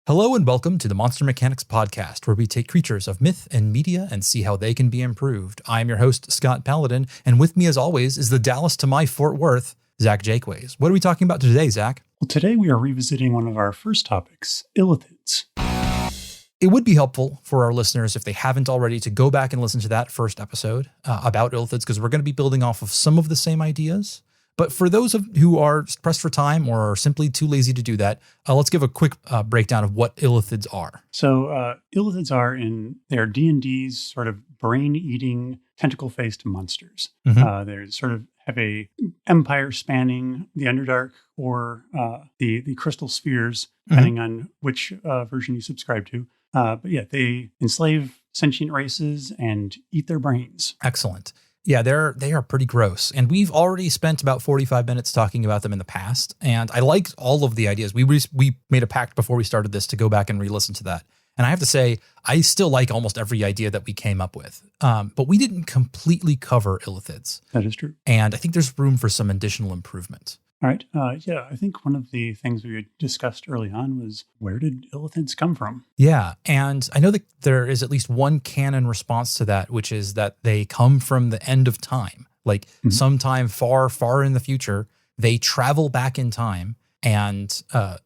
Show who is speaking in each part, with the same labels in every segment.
Speaker 1: Hello and welcome to the Monster Mechanics Podcast, where we take creatures of myth and media and see how they can be improved. I am your host, Scott Paladin, and with me as always is the Dallas to my Fort Worth, Zach Jaquays. What are we talking about today, Zach?
Speaker 2: Well, today we are revisiting one of our first topics, Illithids.
Speaker 1: It would be helpful for our listeners, if they haven't already, to go back and listen to that first episode about Illithids, because we're going to be building off of some of the same ideas. But for those who are pressed for time or are simply too lazy to do that, let's give a quick breakdown of what Illithids are.
Speaker 2: So Illithids they're D&D's sort of brain-eating, tentacle-faced monsters.
Speaker 1: Mm-hmm.
Speaker 2: They sort of have a empire spanning the Underdark or the crystal spheres, depending on which version you subscribe to. But yeah, they enslave sentient races and eat their brains.
Speaker 1: Excellent. Yeah, they are pretty gross. And we've already spent about 45 minutes talking about them in the past. And I liked all of the ideas. We made a pact before we started this to go back and re-listen to that. And I have to say, I still like almost every idea that we came up with. But we didn't completely cover Illithids.
Speaker 2: That is true.
Speaker 1: And I think there's room for some additional improvement.
Speaker 2: All right. I think one of the things we had discussed early on was, where did Illithids come from?
Speaker 1: Yeah, and I know that there is at least one canon response to that, which is that they come from the end of time. Like sometime far, far in the future, they travel back in time and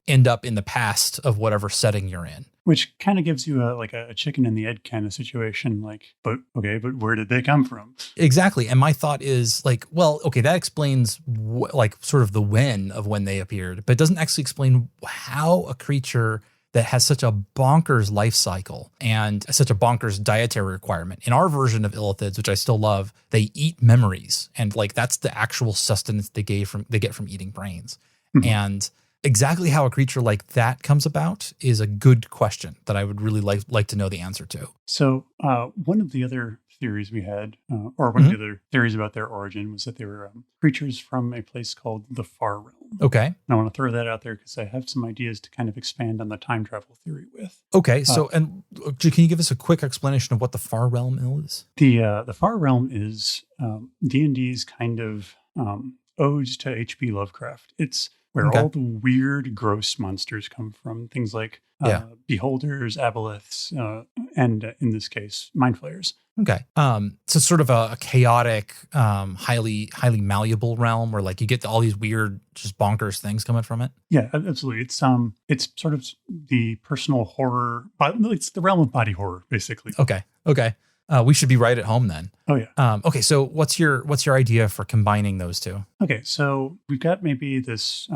Speaker 1: end up in the past of whatever setting you're in.
Speaker 2: Which kind of gives you a chicken and the egg kind of situation. But where did they come from?
Speaker 1: Exactly. And my thought is that explains sort of the when of when they appeared, but it doesn't actually explain how a creature that has such a bonkers life cycle and such a bonkers dietary requirement. In our version of Illithids, which I still love, they eat memories. And that's the actual sustenance they get from eating brains. Mm-hmm. And exactly how a creature like that comes about is a good question that I would really like to know the answer to.
Speaker 2: So one of the other theories we had, or one of the other theories about their origin, was that they were creatures from a place called the Far Realm.
Speaker 1: Okay.
Speaker 2: And I want to throw that out there because I have some ideas to kind of expand on the time travel theory with.
Speaker 1: Okay. So, and can you give us a quick explanation of what the Far Realm is?
Speaker 2: The Far Realm is D&D's kind of ode to H.P. Lovecraft. It's where all the weird, gross monsters come from. Things like beholders, aboleths, and in this case, mind flayers.
Speaker 1: Okay. So sort of a chaotic, highly malleable realm where you get all these weird, just bonkers things coming from it.
Speaker 2: Yeah, absolutely. It's sort of the personal horror. It's the realm of body horror, basically.
Speaker 1: Okay. We should be right at home then.
Speaker 2: Oh yeah.
Speaker 1: Okay. So what's your idea for combining those two?
Speaker 2: Okay. So we've got maybe this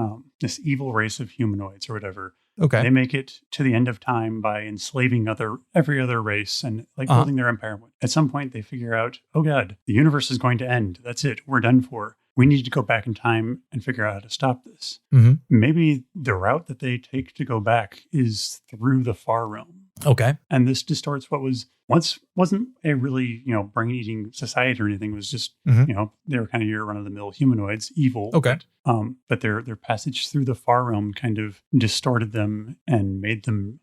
Speaker 2: evil race of humanoids or whatever.
Speaker 1: Okay.
Speaker 2: They make it to the end of time by enslaving every other race and building their empire. At some point they figure out, oh God, the universe is going to end. That's it. We're done for. We need to go back in time and figure out how to stop this. Mm-hmm. Maybe the route that they take to go back is through the Far Realm.
Speaker 1: Okay.
Speaker 2: And this distorts what once wasn't a really, brain-eating society or anything. It was just, they were kind of your run-of-the-mill humanoids, evil.
Speaker 1: Okay.
Speaker 2: But their passage through the Far Realm kind of distorted them and made them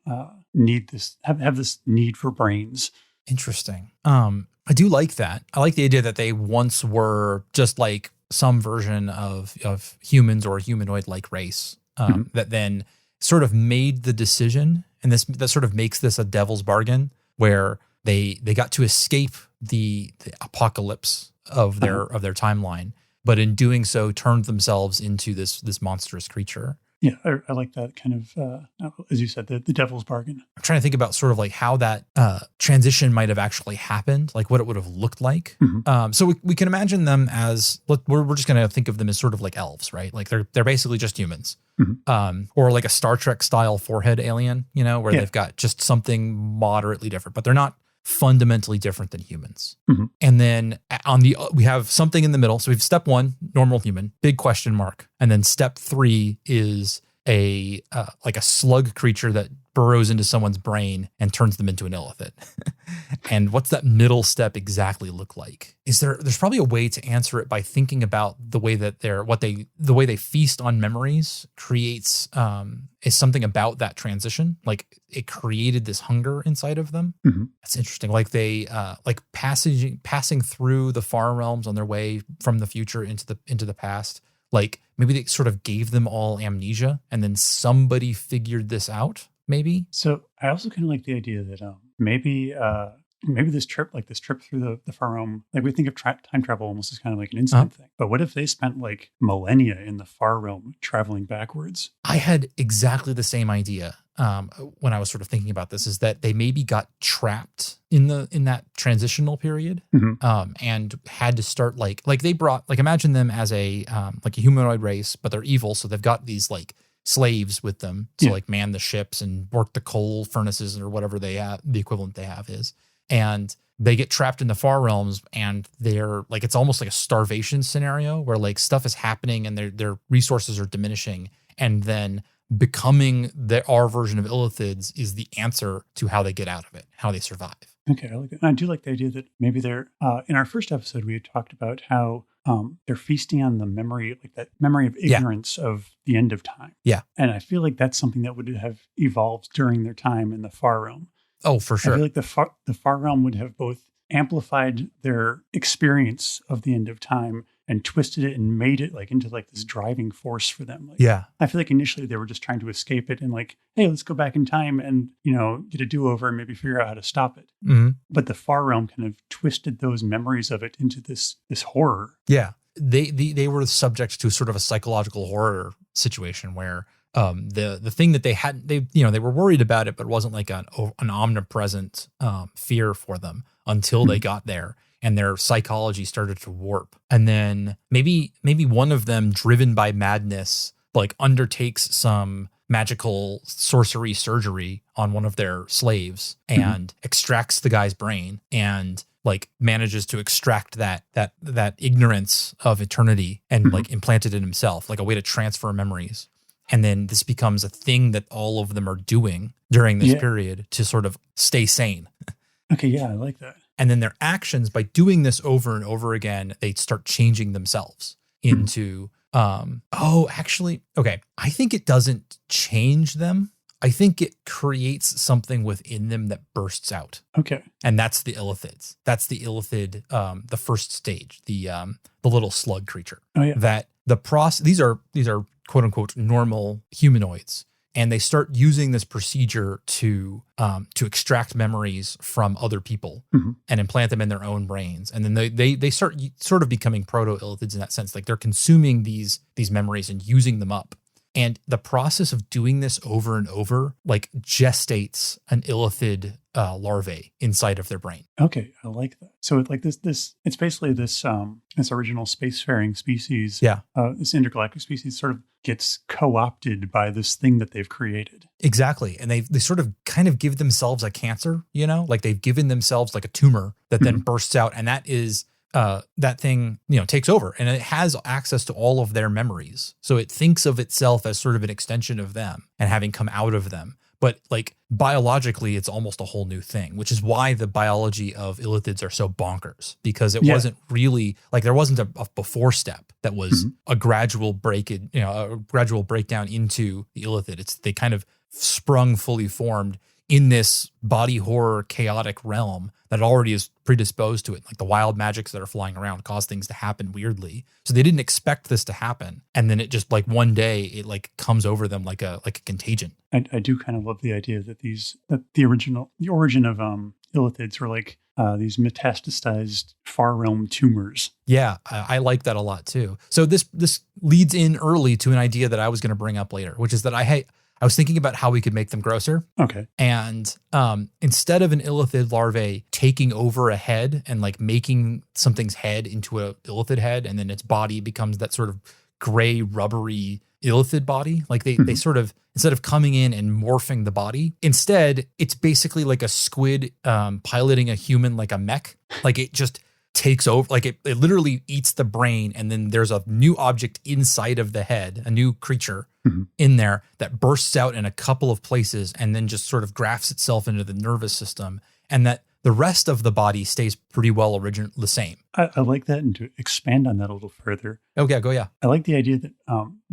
Speaker 2: have this need for brains.
Speaker 1: Interesting. I do like that. I like the idea that they once were just like some version of humans or a humanoid-like race that then sort of made the decision, and that sort of makes this a devil's bargain where they got to escape the apocalypse of their timeline, but in doing so turned themselves into this monstrous creature.
Speaker 2: Yeah, I like that kind of, as you said, the devil's bargain.
Speaker 1: I'm trying to think about sort of how that transition might have actually happened, what it would have looked like. Mm-hmm. So we can imagine them as, we're just going to think of them as sort of like elves, right? They're basically just humans. Mm-hmm. Or like a Star Trek style forehead alien, where they've got just something moderately different, but they're not fundamentally different than humans. Mm-hmm. And then we have something in the middle. So we have step 1, normal human, big question mark. And then step 3 is a slug creature that burrows into someone's brain and turns them into an illithid. And what's that middle step exactly look like? There's probably a way to answer it by thinking about the way that the way they feast on memories creates is something about that transition. It created this hunger inside of them. Mm-hmm. That's interesting. They passing through the Far Realms on their way from the future into the past. Maybe they sort of gave them all amnesia, and then somebody figured this out maybe.
Speaker 2: So I also kind of like the idea that maybe this trip through the far realm, like we think of time travel almost as kind of like an instant thing. But what if they spent like millennia in the far realm traveling backwards?
Speaker 1: I had exactly the same idea when I was sort of thinking about this, is that they maybe got trapped in that transitional period and had to start like they brought, like, imagine them as a like a humanoid race, but they're evil. So they've got these like slaves with them to like man the ships and work the coal furnaces or whatever they have, the equivalent they have is. And they get trapped in the far realms, and they're like, it's almost like a starvation scenario where like stuff is happening and their resources are diminishing, and then becoming our version of Illithids is the answer to how they get out of it, how they survive.
Speaker 2: Okay, I like it. And I do like the idea that maybe they're in our first episode we had talked about how they're feasting on the memory, like that memory of ignorance of the end of time.
Speaker 1: Yeah,
Speaker 2: and I feel like that's something that would have evolved during their time in the far realm.
Speaker 1: Oh, for sure.
Speaker 2: I feel like the far realm would have both amplified their experience of the end of time and twisted it and made it like into like this driving force for them. Like,
Speaker 1: yeah.
Speaker 2: I feel like initially they were just trying to escape it and like, hey, let's go back in time and, get a do-over and maybe figure out how to stop it.
Speaker 1: Mm-hmm.
Speaker 2: But the far realm kind of twisted those memories of it into this horror.
Speaker 1: Yeah. They were subject to sort of a psychological horror situation where the thing that they were worried about it, but it wasn't like an omnipresent fear for them until they got there and their psychology started to warp. And then maybe one of them, driven by madness, like undertakes some magical sorcery surgery on one of their slaves and extracts the guy's brain and like manages to extract that ignorance of eternity and like implant it in himself, like a way to transfer memories. And then this becomes a thing that all of them are doing during this period to sort of stay sane.
Speaker 2: Okay, yeah, I like that.
Speaker 1: And then their actions, by doing this over and over again, they start changing themselves into, okay, I think it doesn't change them. I think it creates something within them that bursts out.
Speaker 2: Okay.
Speaker 1: And that's the Illithids. That's the Illithid, the first stage, the little slug creature.
Speaker 2: Oh, yeah.
Speaker 1: That the process, these are quote unquote normal humanoids. And they start using this procedure to extract memories from other people and implant them in their own brains. And then they start sort of becoming proto-Illithids in that sense. Like they're consuming these memories and using them up. And the process of doing this over and over, like, gestates an Illithid larvae inside of their brain.
Speaker 2: Okay, I like that. So it's like this it's basically this original spacefaring species. Yeah. This intergalactic species sort of gets co-opted by this thing that they've created.
Speaker 1: Exactly. And they sort of kind of give themselves a cancer, like they've given themselves like a tumor that then bursts out. And that is that thing, takes over, and it has access to all of their memories. So it thinks of itself as sort of an extension of them and having come out of them. But like biologically, it's almost a whole new thing, which is why the biology of Illithids are so bonkers, because it wasn't really like there wasn't a before step that was a gradual a gradual breakdown into the Illithid. They kind of sprung fully formed in this body horror chaotic realm that already is predisposed to it. Like the wild magics that are flying around cause things to happen weirdly. So they didn't expect this to happen. And then it just like one day it like comes over them like a contagion.
Speaker 2: I do kind of love the idea that the origin of Illithids were like these metastasized far realm tumors.
Speaker 1: Yeah, I like that a lot too. So this leads in early to an idea that I was going to bring up later, which is that I was thinking about how we could make them grosser.
Speaker 2: Okay.
Speaker 1: And instead of an Illithid larvae taking over a head and like making something's head into a Illithid head, and then its body becomes that sort of gray, rubbery Illithid body, like they sort of, instead of coming in and morphing the body, instead it's basically like a squid piloting a human like a mech. Like it just takes over, like it literally eats the brain, and then there's a new object inside of the head, a new creature in there that bursts out in a couple of places and then just sort of grafts itself into the nervous system, and that the rest of the body stays pretty well the same.
Speaker 2: I like that, and to expand on that a little further.
Speaker 1: Okay, go. Yeah.
Speaker 2: I like the idea that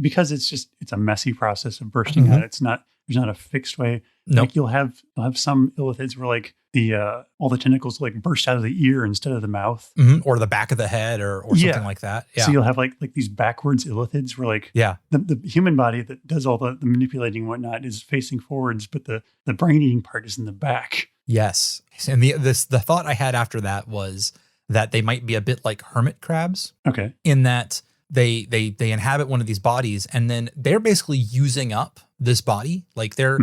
Speaker 2: because it's a messy process of bursting out. It's not There's not a fixed way.
Speaker 1: Nope.
Speaker 2: Like you'll have some illithids where like the all the tentacles like burst out of the ear instead of the mouth,
Speaker 1: or the back of the head, or something like that. Yeah.
Speaker 2: So you'll have like these backwards illithids where like the human body that does all the manipulating and whatnot is facing forwards, but the brain eating part is in the back.
Speaker 1: Yes, and the thought I had after that was that they might be a bit like hermit crabs.
Speaker 2: Okay.
Speaker 1: In that they inhabit one of these bodies, and then they're basically using up this body. Like they're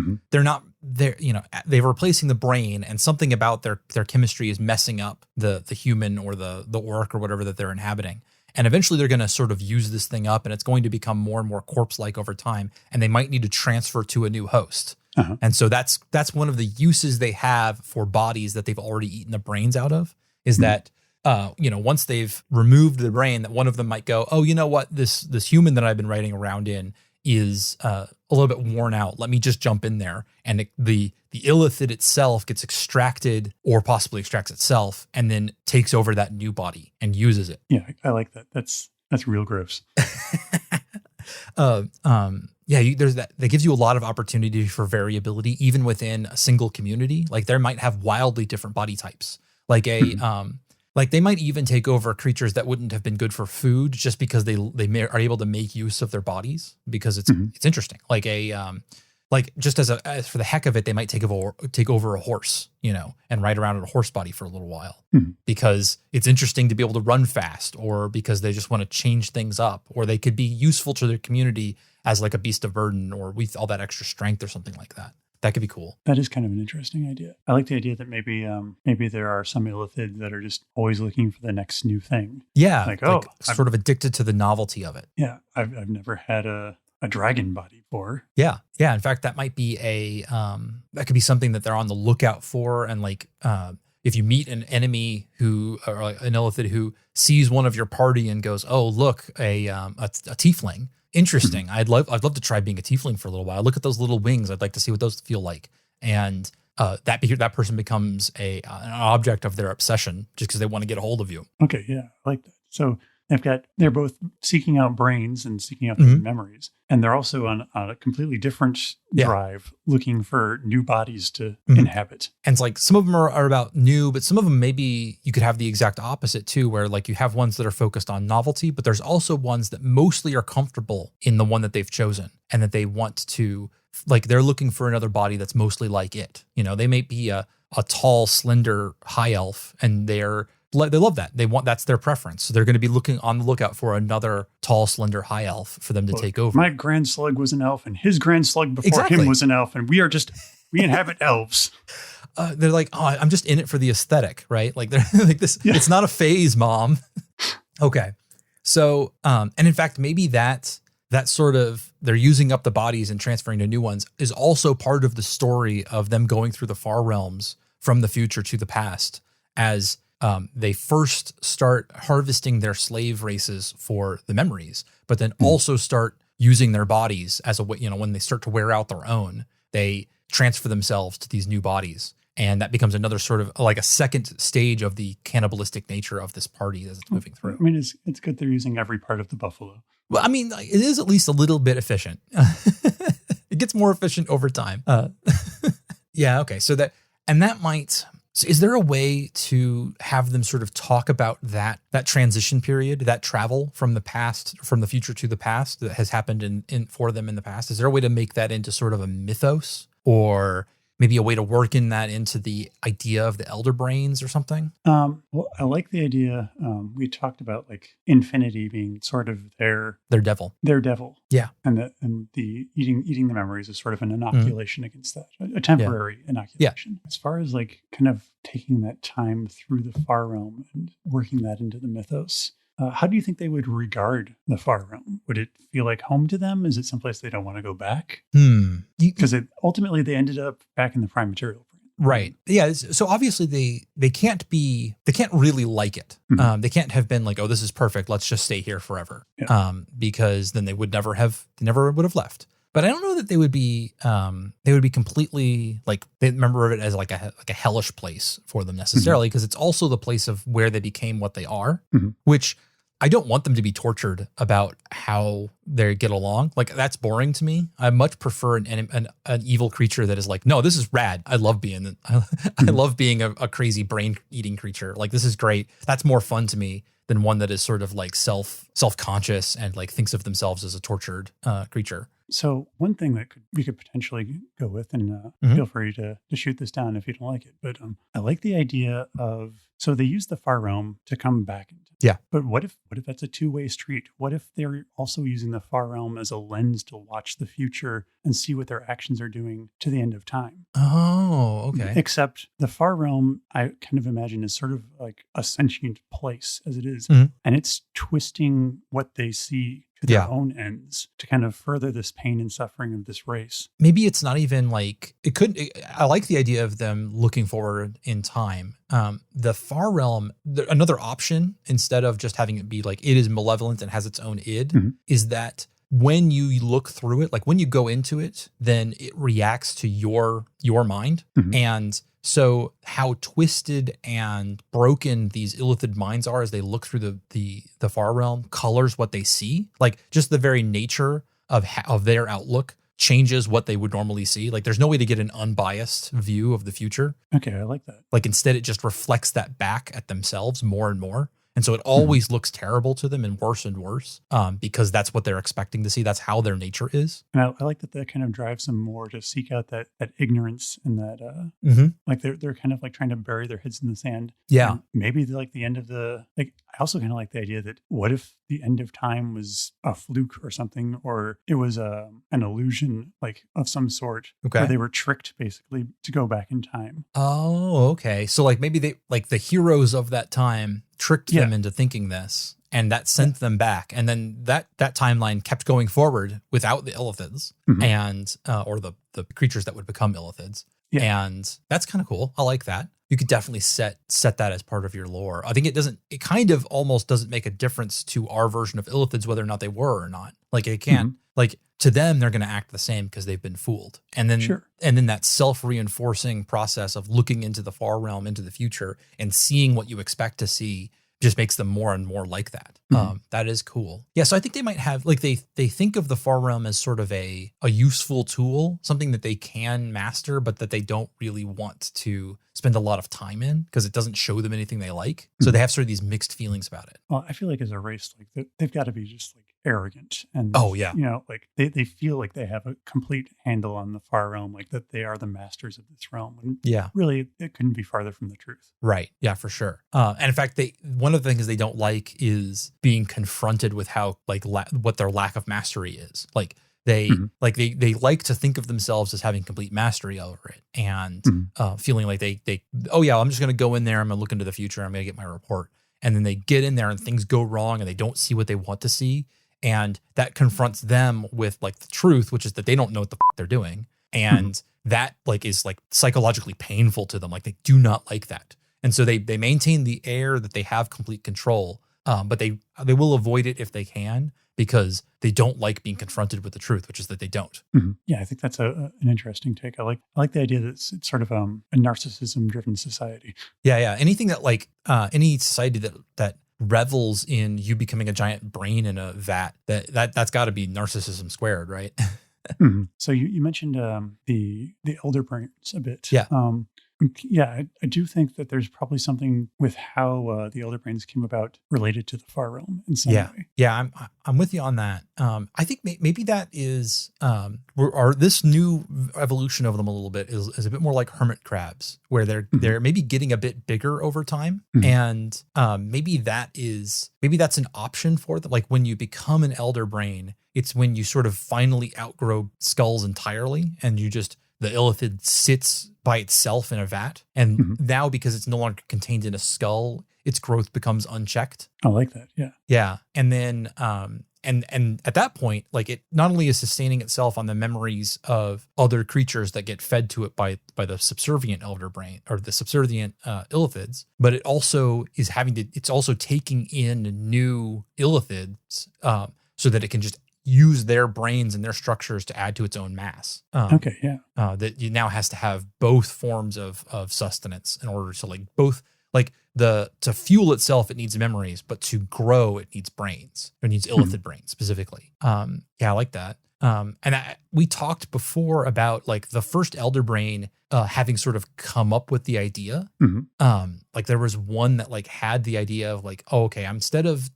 Speaker 1: replacing the brain, and something about their chemistry is messing up the human or the orc or whatever that they're inhabiting. And eventually they're going to sort of use this thing up, and it's going to become more and more corpse-like over time, and they might need to transfer to a new host. Uh-huh. And so that's one of the uses they have for bodies that they've already eaten the brains out of, is that once they've removed the brain, that one of them might go, oh, you know what, this human that I've been riding around in is a little bit worn out. Let me just jump in there. And the illithid itself gets extracted, or possibly extracts itself, and then takes over that new body and uses it.
Speaker 2: Yeah, I like that. That's real gross.
Speaker 1: There's that gives you a lot of opportunity for variability, even within a single community. Like there might have wildly different body types. Like like they might even take over creatures that wouldn't have been good for food, just because they are able to make use of their bodies, because it's interesting. Like just as for the heck of it, they might take over a horse, and ride around in a horse body for a little while, because it's interesting to be able to run fast, or because they just want to change things up, or they could be useful to their community as like a beast of burden, or with all that extra strength or something like that. That could be cool.
Speaker 2: That is kind of an interesting idea. I like the idea that maybe there are some illithids that are just always looking for the next new thing.
Speaker 1: Yeah, like sort of addicted to the novelty of it.
Speaker 2: Yeah, I've never had a dragon body before.
Speaker 1: Yeah. In fact, that might be that could be something that they're on the lookout for. And like, if you meet an enemy or an illithid who sees one of your party and goes, "Oh, look, a tiefling. Interesting. I'd love to try being a tiefling for a little while. Look at those little wings. I'd like to see what those feel like." And that person becomes an object of their obsession, just because they want to get a hold of you.
Speaker 2: Okay, yeah, I like that. So they're both seeking out brains and seeking out their memories, and they're also on a completely different drive, looking for new bodies to inhabit.
Speaker 1: And it's like some of them are about new, but some of them maybe you could have the exact opposite too, where like you have ones that are focused on novelty, but there's also ones that mostly are comfortable in the one that they've chosen, and that they want to, like, they're looking for another body that's mostly like it. They may be a tall, slender high elf, and they love that. That's their preference. So they're going to be looking on the lookout for another tall, slender high elf for them to take over.
Speaker 2: My grand slug was an elf, and his grand slug before him was an elf, and we inhabit elves.
Speaker 1: They're like, oh, I'm just in it for the aesthetic, right? Like they're like this. Yeah. It's not a phase, mom. Okay. So, and in fact, maybe that sort of, they're using up the bodies and transferring to new ones, is also part of the story of them going through the far realms from the future to the past, as they first start harvesting their slave races for the memories, but then also start using their bodies as a way, when they start to wear out their own, they transfer themselves to these new bodies. And that becomes another sort of like a second stage of the cannibalistic nature of this party as it's moving through.
Speaker 2: I mean, it's good they're using every part of the buffalo.
Speaker 1: Well, I mean, it is at least a little bit efficient. It gets more efficient over time. Yeah. Okay. So that might. So is there a way to have them sort of talk about that transition period, that travel from the past, from the future to the past that has happened for them in the past? Is there a way to make that into sort of a mythos, or maybe a way to work in that into the idea of the elder brains or something?
Speaker 2: Well, I like the idea. We talked about like infinity being sort of their devil. Their devil.
Speaker 1: Yeah.
Speaker 2: And the eating the memories is sort of an inoculation against that, a temporary inoculation. Yeah. As far as like kind of taking that time through the far realm and working that into the mythos, how do you think they would regard the far realm? Would it feel like home to them? Is it someplace they don't want to go back? Because ultimately they ended up back in the prime material.
Speaker 1: Right. Yeah. So obviously they can't really like it. They can't have been like, oh, this is perfect, let's just stay here forever. Yeah. Because then they never would have left. But I don't know that they would be completely like, they remember it as like a hellish place for them necessarily, because it's also the place of where they became what they are, which I don't want them to be tortured about how they get along. Like, that's boring to me. I much prefer an evil creature that is like, no, this is rad. I love being I love being a crazy brain eating creature. Like, this is great. That's more fun to me than one that is sort of like self-conscious and like thinks of themselves as a tortured creature.
Speaker 2: So one thing that we could potentially go with, and feel free to shoot this down if you don't like it, but I like the idea of, so they use the far realm to come back into.
Speaker 1: Yeah.
Speaker 2: But what if that's a two-way street? What if they're also using the far realm as a lens to watch the future and see what their actions are doing to the end of time?
Speaker 1: Oh, okay.
Speaker 2: Except the far realm, I kind of imagine, is sort of like a sentient place as it is. And it's twisting what they see to their own ends to kind of further this pain and suffering of this race.
Speaker 1: Maybe it's not even like I like the idea of them looking forward in time. The far realm, another option, instead of just having it be like it is malevolent and has its own id, is that when you look through it, like when you go into it, then it reacts to your mind. And so how twisted and broken these Illithid minds are as they look through the far realm colors what they see. Like, just the very nature of their outlook changes what they would normally see. Like, there's no way to get an unbiased view of the future.
Speaker 2: Okay, I like that.
Speaker 1: Like, instead it just reflects that back at themselves more and more. And so it always looks terrible to them and worse because that's what they're expecting to see. That's how their nature is.
Speaker 2: And I like that kind of drives them more to seek out that ignorance and that, like they're kind of like trying to bury their heads in the sand.
Speaker 1: Yeah.
Speaker 2: And maybe like the end of I also kind of like the idea that what if the end of time was a fluke or something, or it was an illusion like of some sort.
Speaker 1: Okay.
Speaker 2: Where they were tricked basically to go back in time.
Speaker 1: Oh, okay. So like maybe they, like the heroes of that time tricked them into thinking this, and that sent them back. And then that timeline kept going forward without the Illithids and, or the creatures that would become Illithids. Yeah. And that's kind of cool. I like that. You could definitely set that as part of your lore. I think it kind of almost doesn't make a difference to our version of Illithids, whether or not they were or not. Like, it can't, like, to them, they're going to act the same because they've been fooled. And then that self-reinforcing process of looking into the far realm, into the future, and seeing what you expect to see just makes them more and more like that. That is cool. Yeah, so I think they might have, like, they think of the far realm as sort of a useful tool, something that they can master, but that they don't really want to spend a lot of time in because it doesn't show them anything they like. So they have sort of these mixed feelings about it.
Speaker 2: Well, I feel like as a race, like they've got to be just like arrogant and like they feel like they have a complete handle on the far realm, like that they are the masters of this realm. And really it couldn't be farther from the truth. Right.
Speaker 1: Yeah, for sure. And in fact, one of the things they don't like is being confronted with how like what their lack of mastery is. Like they like to think of themselves as having complete mastery over it, and feeling like I'm just going to go in there, I'm going to look into the future, I'm going to get my report. And then they get in there and things go wrong and they don't see what they want to see. And that confronts them with like the truth, which is that they don't know what the they're doing. And that like is like psychologically painful to them. Like, they do not like that. And so they maintain the air that they have complete control, but they will avoid it if they can, because they don't like being confronted with the truth, which is that they don't.
Speaker 2: Yeah, I think that's an interesting take. I like the idea that it's sort of a narcissism-driven society.
Speaker 1: Yeah. Anything that like any society that revels in you becoming a giant brain in a vat, that's got to be narcissism squared, right?
Speaker 2: So you mentioned the elder brains a bit.
Speaker 1: Yeah.
Speaker 2: I do think that there's probably something with how the elder brains came about related to the far realm in some way.
Speaker 1: Yeah, I'm with you on that. I think maybe that is this new evolution of them a little bit is a bit more like hermit crabs, where they're maybe getting a bit bigger over time, and maybe that's an option for them. Like, when you become an elder brain, it's when you sort of finally outgrow skulls entirely, and the Illithid sits by itself in a vat. And now, because it's no longer contained in a skull, its growth becomes unchecked.
Speaker 2: I like that. Yeah.
Speaker 1: Yeah. And then, and at that point, like, it not only is sustaining itself on the memories of other creatures that get fed to it by the subservient elder brain, or the subservient Illithids, but it also is it's also taking in new Illithids, so that it can just use their brains and their structures to add to its own mass. That you now has to have both forms of sustenance in order to like both, like to fuel itself, it needs memories, but to grow, it needs brains. It needs illithid brains specifically. Yeah, I like that. We talked before about like the first elder brain having sort of come up with the idea. Like there was one that like had the idea of like, oh, okay, instead of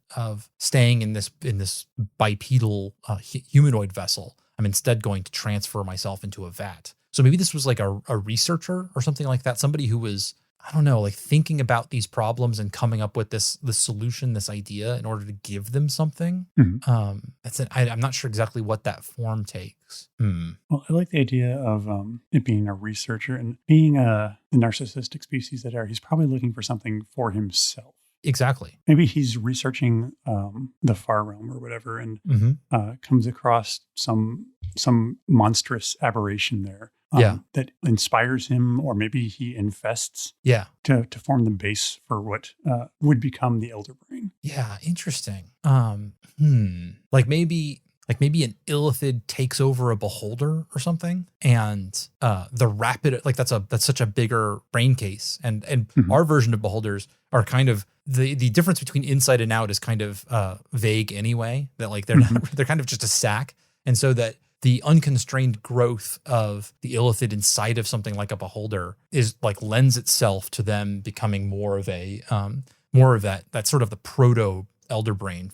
Speaker 1: staying in this bipedal humanoid vessel, I'm instead going to transfer myself into a vat. So maybe this was like a researcher or something like that, somebody who was, I don't know, like thinking about these problems and coming up with this solution, this idea in order to give them something. I'm not sure exactly what that form takes.
Speaker 2: Well, I like the idea of it being a researcher and being the narcissistic species that he's probably looking for something for himself.
Speaker 1: Exactly.
Speaker 2: Maybe he's researching the far realm or whatever and comes across some monstrous aberration there. That inspires him, or maybe he infests to form the base for what would become the elder brain.
Speaker 1: Yeah, interesting. Like maybe an illithid takes over a beholder or something, and the rapid, like that's such a bigger brain case, and our version of beholders are kind of the difference between inside and out is kind of vague anyway. That like they're kind of just a sack, and so that the unconstrained growth of the illithid inside of something like a beholder is like lends itself to them becoming more of that sort of the proto elder brain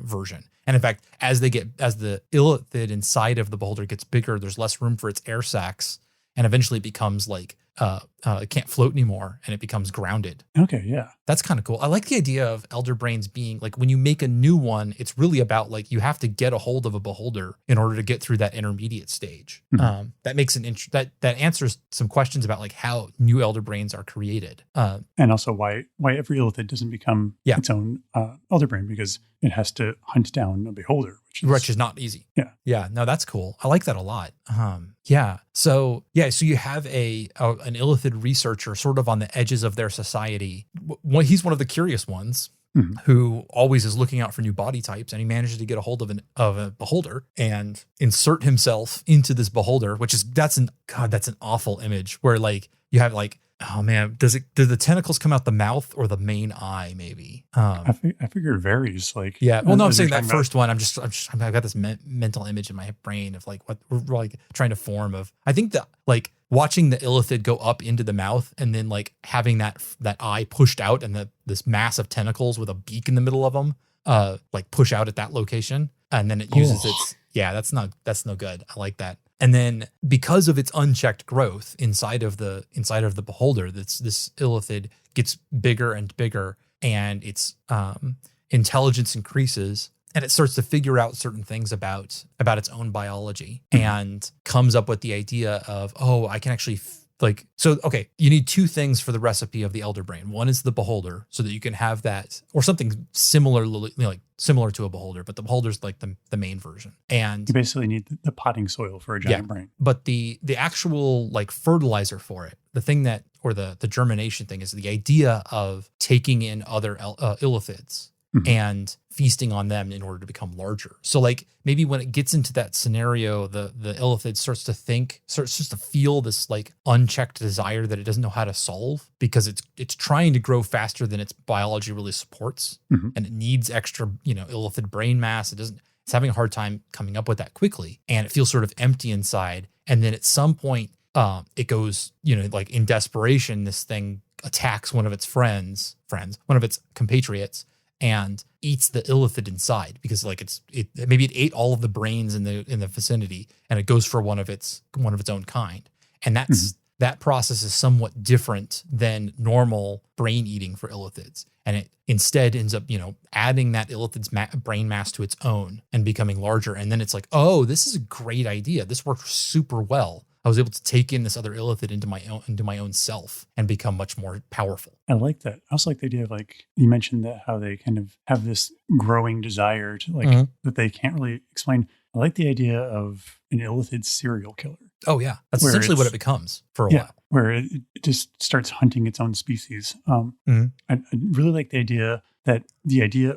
Speaker 1: version. And in fact, as the illithid inside of the beholder gets bigger, there's less room for its air sacs, and eventually it becomes like it can't float anymore, and it becomes grounded.
Speaker 2: Okay, yeah.
Speaker 1: That's kind of cool. I like the idea of elder brains being like, when you make a new one, it's really about like you have to get a hold of a beholder in order to get through that intermediate stage. That makes that answers some questions about like how new elder brains are created.
Speaker 2: And also why every illithid doesn't become its own elder brain, because it has to hunt down a beholder,
Speaker 1: which is not easy. Yeah. No, that's cool. I like that a lot. So you have an illithid researcher sort of on the edges of their society. He's one of the curious ones who always is looking out for new body types, and he manages to get a hold of a beholder and insert himself into this beholder, that's an awful image where like you have like, oh man, do the tentacles come out the mouth or the main eye? Maybe.
Speaker 2: I figure it varies. Like,
Speaker 1: yeah. Well, no, I'm saying that first one. I've got this mental image in my brain of like what we're like trying to form of. I think that like watching the illithid go up into the mouth and then like having that eye pushed out and this mass of tentacles with a beak in the middle of them, like push out at that location, and then it uses that's no good. I like that. And then because of its unchecked growth inside of the beholder, this illithid gets bigger and bigger, and its intelligence increases, and it starts to figure out certain things about its own biology, and comes up with the idea of, oh, I can actually you need two things for the recipe of the elder brain. One is the beholder, so that you can have that, or something similar to a beholder, but the beholder's like the main version. And
Speaker 2: you basically need the potting soil for a giant brain. But
Speaker 1: the actual like fertilizer for it, the thing that, or the germination thing, is the idea of taking in other illithids and feasting on them in order to become larger. So like maybe when it gets into that scenario, the illithid starts to feel this like unchecked desire that it doesn't know how to solve, because it's trying to grow faster than its biology really supports, and it needs extra, illithid brain mass. It's having a hard time coming up with that quickly, and it feels sort of empty inside. And then at some point, it goes, like in desperation, this thing attacks one of its one of its compatriots, and eats the illithid inside, because like maybe it ate all of the brains in the vicinity, and it goes for one of its own kind. And that process is somewhat different than normal brain eating for illithids. And it instead ends up, adding that illithid's brain mass to its own and becoming larger. And then it's like, oh, this is a great idea. This worked super well. I was able to take in this other illithid into my own self and become much more powerful.
Speaker 2: I like that. I also like the idea of, like, you mentioned that how they kind of have this growing desire to like that they can't really explain. I like the idea of an illithid serial killer.
Speaker 1: Oh yeah, that's essentially what it becomes for a while.
Speaker 2: Where it just starts hunting its own species. I really like the idea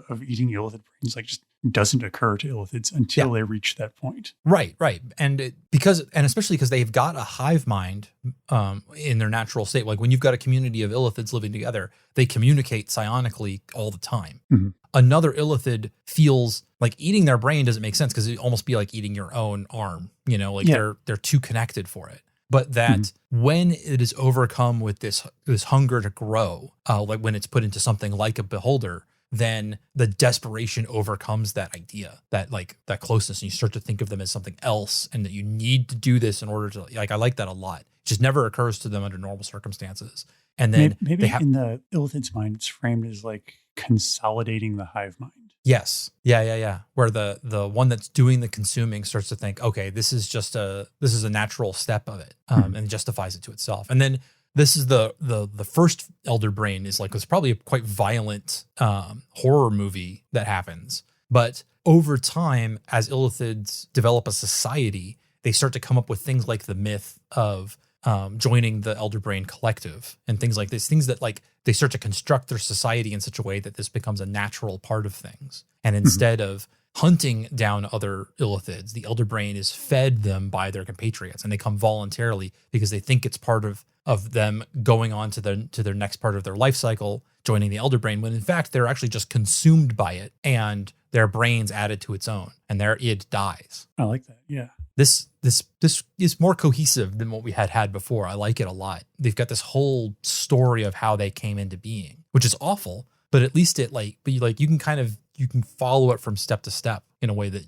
Speaker 2: of eating illithid brains, like just doesn't occur to illithids until they reach that point.
Speaker 1: Right. And especially because they've got a hive mind in their natural state. Like when you've got a community of illithids living together, they communicate psionically all the time. Mm-hmm. Another illithid feels like eating their brain doesn't make sense because it'd almost be like eating your own arm, they're too connected for it. But that when it is overcome with this hunger to grow, like when it's put into something like a beholder, then the desperation overcomes that idea, that that closeness, and you start to think of them as something else, and that you need to do this in order to, I like that a lot. It just never occurs to them under normal circumstances. And then
Speaker 2: maybe in the illithid's mind, it's framed as like consolidating the hive mind.
Speaker 1: Yes. Yeah. Where the one that's doing the consuming starts to think, okay, this is a natural step of it, and justifies it to itself. And then this is the first elder brain is it's probably a quite violent horror movie that happens. But over time, as illithids develop a society, they start to come up with things like the myth of joining the elder brain collective and things like this, things that they start to construct their society in such a way that this becomes a natural part of things. And instead of hunting down other illithids, the elder brain is fed them by their compatriots, and they come voluntarily because they think it's part of them going on to their next part of their life cycle, joining the elder brain, when in fact they're actually just consumed by it and their brains added to its own, and their id dies.
Speaker 2: I like that. Yeah.
Speaker 1: This is more cohesive than what we had before. I like it a lot. They've got this whole story of how they came into being, which is awful, but at least you can follow it from step to step in a way that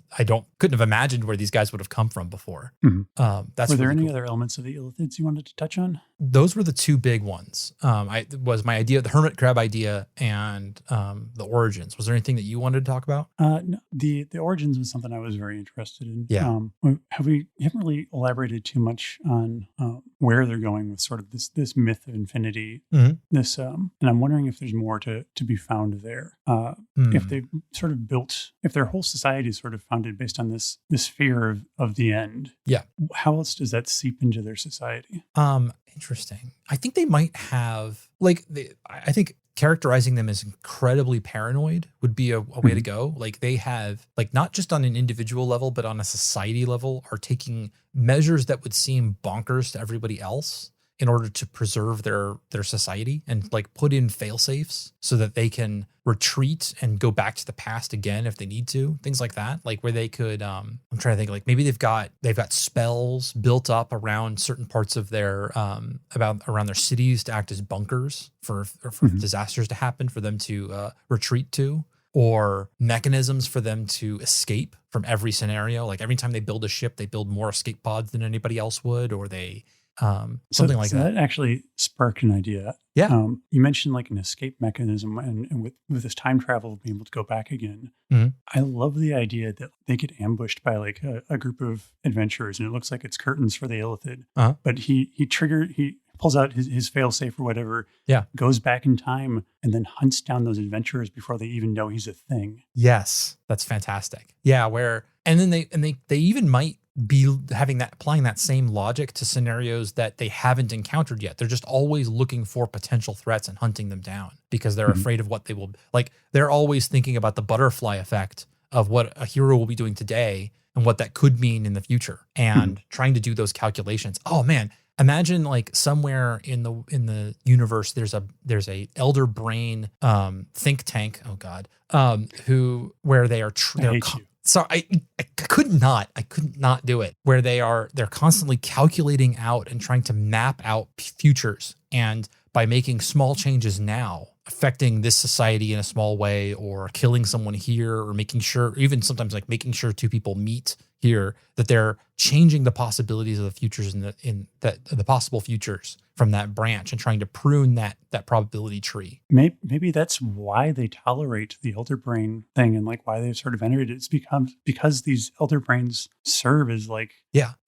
Speaker 1: couldn't have imagined where these guys would have come from before.
Speaker 2: Were there any other elements of the illithids you wanted to touch on?
Speaker 1: Those were the two big ones. Was my idea, the hermit crab idea, and the origins. Was there anything that you wanted to talk about?
Speaker 2: No, the origins was something I was very interested in.
Speaker 1: Yeah.
Speaker 2: You haven't really elaborated too much on where they're going with sort of this myth of infinity. And I'm wondering if there's more to be found there. If they sort of if their whole society is sort of founded based on this fear of the end.
Speaker 1: Yeah.
Speaker 2: How else does that seep into their society?
Speaker 1: Interesting. I think they might have I think characterizing them as incredibly paranoid would be a way to go. They have not just on an individual level, but on a society level, are taking measures that would seem bonkers to everybody else in order to preserve their society, and put in fail safes so that they can retreat and go back to the past again if they need to. Things like that, where they could. I'm trying to think. Maybe they've got spells built up around certain parts of their around their cities to act as bunkers for disasters to happen, for them to retreat to, or mechanisms for them to escape from every scenario. Every time they build a ship, they build more escape pods than anybody else would, or they. Something like that.
Speaker 2: That actually sparked an idea.
Speaker 1: Yeah.
Speaker 2: You mentioned an escape mechanism, and with this time travel, being able to go back again. I love the idea that they get ambushed by a group of adventurers, and it looks like it's curtains for the illithid. But he pulls out his failsafe or whatever.
Speaker 1: Yeah.
Speaker 2: Goes back in time and then hunts down those adventurers before they even know he's a thing.
Speaker 1: Yes, that's fantastic. Yeah, and then they even might be applying that same logic to scenarios that they haven't encountered yet. They're just always looking for potential threats and hunting them down because they're afraid of what they will. They're always thinking about the butterfly effect of what a hero will be doing today and what that could mean in the future, and trying to do those calculations. Oh man, imagine somewhere in the universe there's a elder brain think tank. Oh God, where they are. So I could not do it, where they're constantly calculating out and trying to map out futures, and by making small changes now, affecting this society in a small way, or killing someone here, or making sure, even sometimes making sure two people meet here, that they're changing the possibilities of the futures the possible futures from that branch, and trying to prune that probability tree.
Speaker 2: Maybe that's why they tolerate the elder brain thing, and why they've sort of entered it. It's because these elder brains serve as the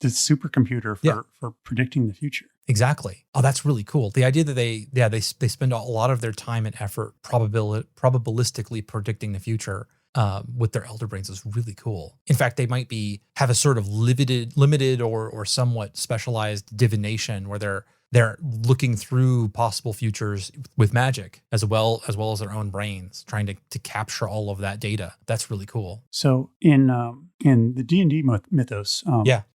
Speaker 2: supercomputer for predicting the future.
Speaker 1: Exactly. Oh, that's really cool. The idea that they spend a lot of their time and effort probabilistically predicting the future with their elder brains is really cool. In fact, they might have a sort of limited or somewhat specialized divination, where they're looking through possible futures with magic as well as their own brains, trying to capture all of that data. That's really cool.
Speaker 2: So in the D&D mythos,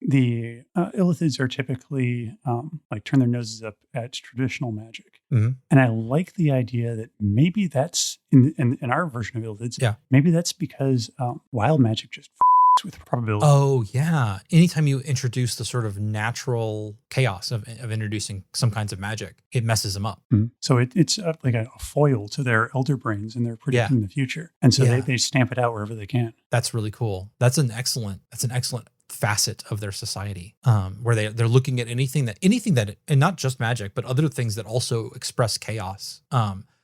Speaker 2: the Illithids are typically like turn their noses up at traditional magic.
Speaker 1: Mm-hmm.
Speaker 2: And I like the idea that maybe that's in our version of Illithids. Maybe that's because wild magic just with probability.
Speaker 1: Oh yeah. Anytime you introduce the sort of natural chaos of introducing some kinds of magic, it messes them up.
Speaker 2: Mm-hmm. So it's like a foil to their elder brains, and they're predicting the future. And so they stamp it out wherever they can.
Speaker 1: That's really cool. That's an excellent facet of their society, where they're looking at anything that, and not just magic, but other things that also express chaos.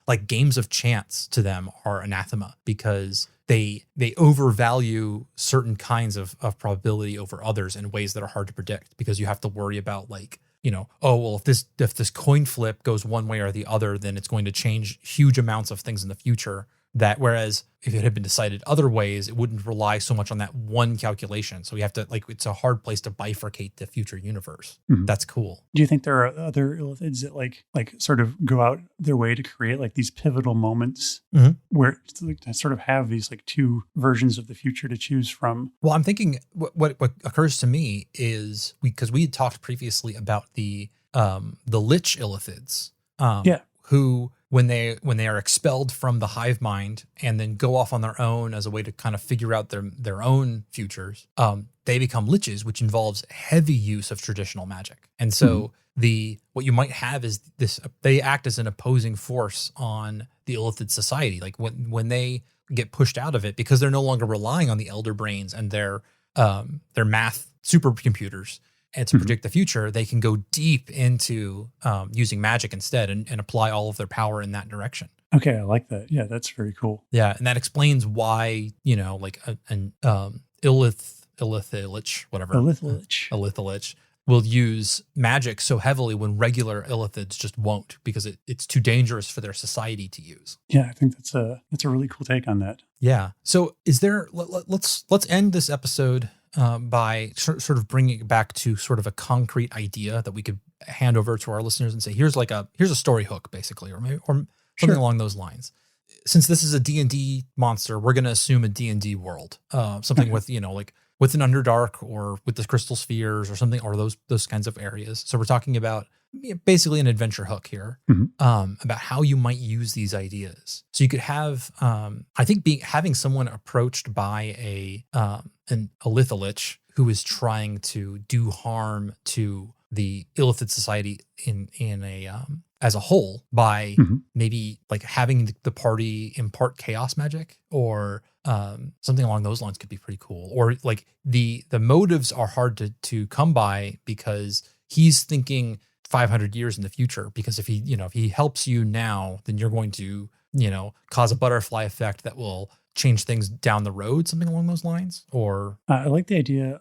Speaker 1: Like games of chance to them are anathema because they overvalue certain kinds of probability over others in ways that are hard to predict, because you have to worry about like, if this coin flip goes one way or the other, then it's going to change huge amounts of things in the future. That whereas if it had been decided other ways, it wouldn't rely so much on that one calculation. So you have to it's a hard place to bifurcate the future universe. Mm-hmm. That's cool.
Speaker 2: Do you think there are other Illithids that like sort of go out their way to create like these pivotal moments where to sort of have these like two versions of the future to choose from?
Speaker 1: Well, I'm thinking what occurs to me is because we had talked previously about the Lich Illithids. Who when they are expelled from the hive mind and then go off on their own as a way to kind of figure out their own futures, they become liches, which involves heavy use of traditional magic. And so what you might have is this: they act as an opposing force on the Illithid society. Like when they get pushed out of it, because they're no longer relying on the elder brains and their math supercomputers and to predict the future, they can go deep into using magic instead and apply all of their power in that direction.
Speaker 2: Okay, I like that. Yeah, that's very cool.
Speaker 1: Yeah, and that explains why, like an Illithilich, whatever. Illithilich will use magic so heavily when regular Illithids just won't, because it's too dangerous for their society to use.
Speaker 2: Yeah, I think that's a really cool take on that.
Speaker 1: Yeah. So let's end this episode by sort of bringing it back to sort of a concrete idea that we could hand over to our listeners and say, here's a story hook, basically, or something along those lines. Since this is a D&D monster, we're going to assume a D&D world, something with, like with an Underdark or with the Crystal Spheres or something, or those kinds of areas. So we're talking about basically an adventure hook here, about how you might use these ideas. So you could have, I think having someone approached by an Illithilich who is trying to do harm to the Illithid society in a as a whole by maybe like having the party impart chaos magic or something along those lines could be pretty cool. Or like the motives are hard to come by because he's thinking 500 years in the future, because if he helps you now, then you're going to, cause a butterfly effect that will change things down the road, something along those lines. Or
Speaker 2: I like the idea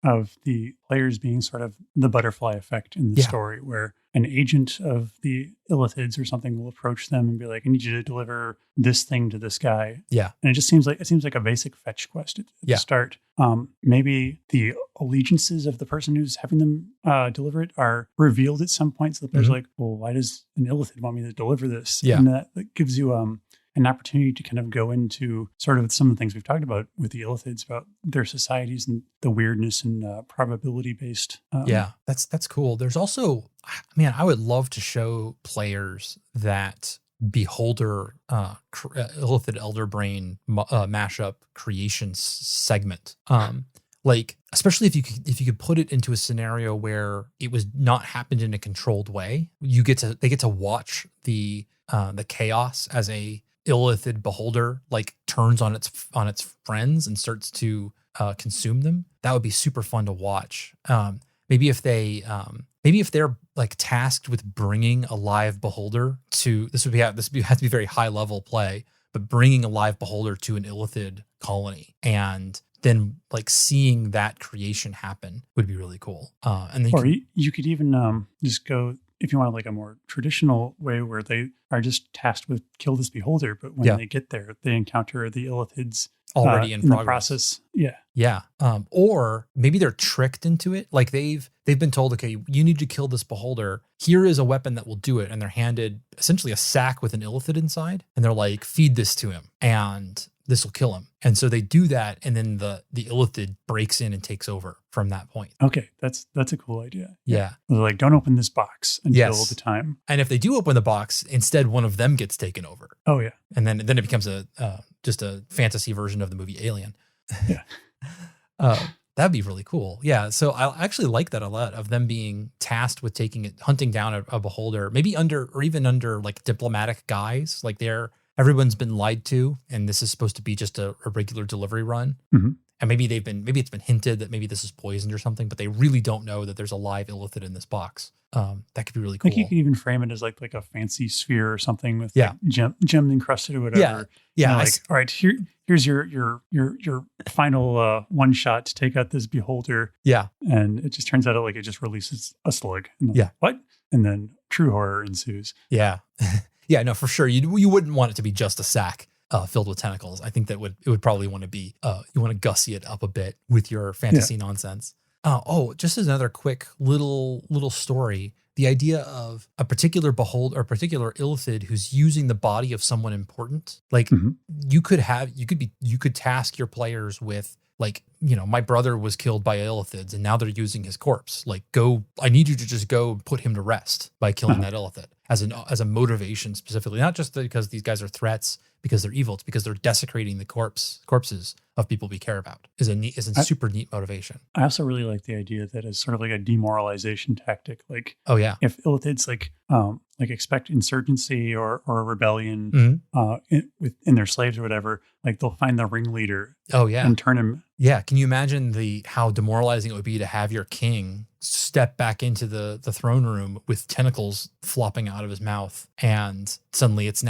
Speaker 2: of the players being sort of the butterfly effect in the story, where an agent of the Illithids or something will approach them and be like, I need you to deliver this thing to this guy.
Speaker 1: Yeah.
Speaker 2: And it just seems like a basic fetch quest at the start. Maybe the allegiances of the person who's having them deliver it are revealed at some point. So the player's like, well, why does an Illithid want me to deliver this?
Speaker 1: Yeah.
Speaker 2: And that gives you an opportunity to kind of go into sort of some of the things we've talked about with the Illithids, about their societies and the weirdness and probability-based.
Speaker 1: That's cool. There's also, I would love to show players that Beholder Illithid Elder Brain mashup creation segment. Like, especially if you could put it into a scenario where it was not happened in a controlled way, they get to watch the chaos as a Illithid beholder like turns on its friends and starts to consume them. That would be super fun to watch. Maybe if they're like tasked with bringing a live beholder to this would have to be very high level play, but bringing a live beholder to an Illithid colony and then like seeing that creation happen would be really cool. And then
Speaker 2: you could even just go, if you want like a more traditional way where they are just tasked with kill this beholder, but when they get there, they encounter the Illithids
Speaker 1: already in
Speaker 2: the
Speaker 1: progress.
Speaker 2: process. Yeah.
Speaker 1: Yeah. Or maybe they're tricked into it. Like they've been told, okay, you need to kill this beholder. Here is a weapon that will do it. And they're handed essentially a sack with an illithid inside. And they're like, feed this to him and this will kill him. And so they do that. And then the illithid breaks in and takes over from that point.
Speaker 2: Okay. That's a cool idea.
Speaker 1: Yeah.
Speaker 2: They're like, don't open this box until the time.
Speaker 1: And if they do open the box, instead one of them gets taken over.
Speaker 2: Oh yeah.
Speaker 1: And then it becomes just a fantasy version of the movie Alien.
Speaker 2: Yeah.
Speaker 1: That'd be really cool. Yeah. So I actually like that a lot, of them being tasked with hunting down a beholder, maybe under like diplomatic guise. Like everyone's been lied to, and this is supposed to be just a regular delivery run.
Speaker 2: Mm-hmm.
Speaker 1: And maybe it's been hinted that maybe this is poisoned or something, but they really don't know that there's a live illithid in this box. That could be really cool.
Speaker 2: Like you could even frame it as like a fancy sphere or something with
Speaker 1: like
Speaker 2: gem encrusted or whatever.
Speaker 1: Yeah.
Speaker 2: Like, all right, here's your final one shot to take out this beholder.
Speaker 1: Yeah.
Speaker 2: And it just turns out like it just releases a slug. And
Speaker 1: yeah.
Speaker 2: What? And then true horror ensues.
Speaker 1: Yeah. Yeah, no, for sure. You wouldn't want it to be just a sack filled with tentacles. I think that it would probably want to be, you want to gussy it up a bit with your fantasy nonsense. Just as another quick little story, the idea of a particular beholder or a particular illithid who's using the body of someone important. Like you could task your players with, like, my brother was killed by illithids and now they're using his corpse. Like, I need you to just go put him to rest by killing that illithid as a motivation specifically, not just because these guys are threats because they're evil. It's because they're desecrating the corpses of people we care about is a super neat motivation.
Speaker 2: I also really like the idea that it's sort of like a demoralization tactic. Like,
Speaker 1: oh yeah,
Speaker 2: if illithids like expect insurgency or a rebellion in their slaves or whatever, like they'll find the ringleader.
Speaker 1: Oh yeah,
Speaker 2: and turn him.
Speaker 1: Yeah, can you imagine how demoralizing it would be to have your king step back into the throne room with tentacles flopping out of his mouth, and suddenly it's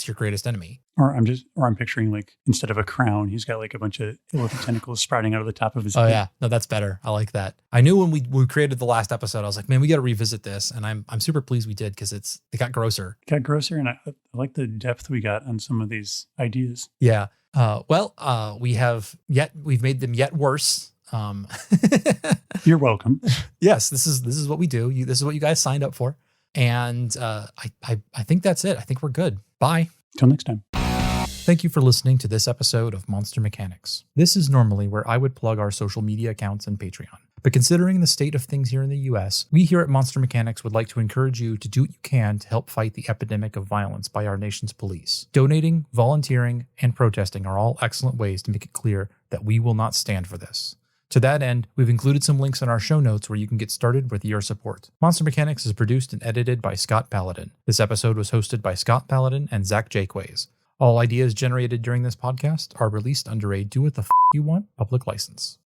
Speaker 1: your greatest enemy.
Speaker 2: Or I'm picturing, like, instead of a crown, he's got like a bunch of illithid tentacles sprouting out of the top of his head.
Speaker 1: Oh yeah, no, that's better. I like that. I knew when we created the last episode, I was like, man, we got to revisit this, and I'm super pleased we did, because it got grosser.
Speaker 2: It got grosser, and I like the depth we got on some of these ideas.
Speaker 1: Yeah. We've made them yet worse.
Speaker 2: You're welcome.
Speaker 1: Yes, this is what we do. This is what you guys signed up for, and I think that's it. I think we're good. Bye.
Speaker 2: Till next time.
Speaker 1: Thank you for listening to this episode of Monster Mechanics. This is normally where I would plug our social media accounts and Patreon. But considering the state of things here in the US, we here at Monster Mechanics would like to encourage you to do what you can to help fight the epidemic of violence by our nation's police. Donating, volunteering, and protesting are all excellent ways to make it clear that we will not stand for this. To that end, we've included some links in our show notes where you can get started with your support. Monster Mechanics is produced and edited by Scott Paladin. This episode was hosted by Scott Paladin and Zach Jaquays. All ideas generated during this podcast are released under a do what the f*** you want public license.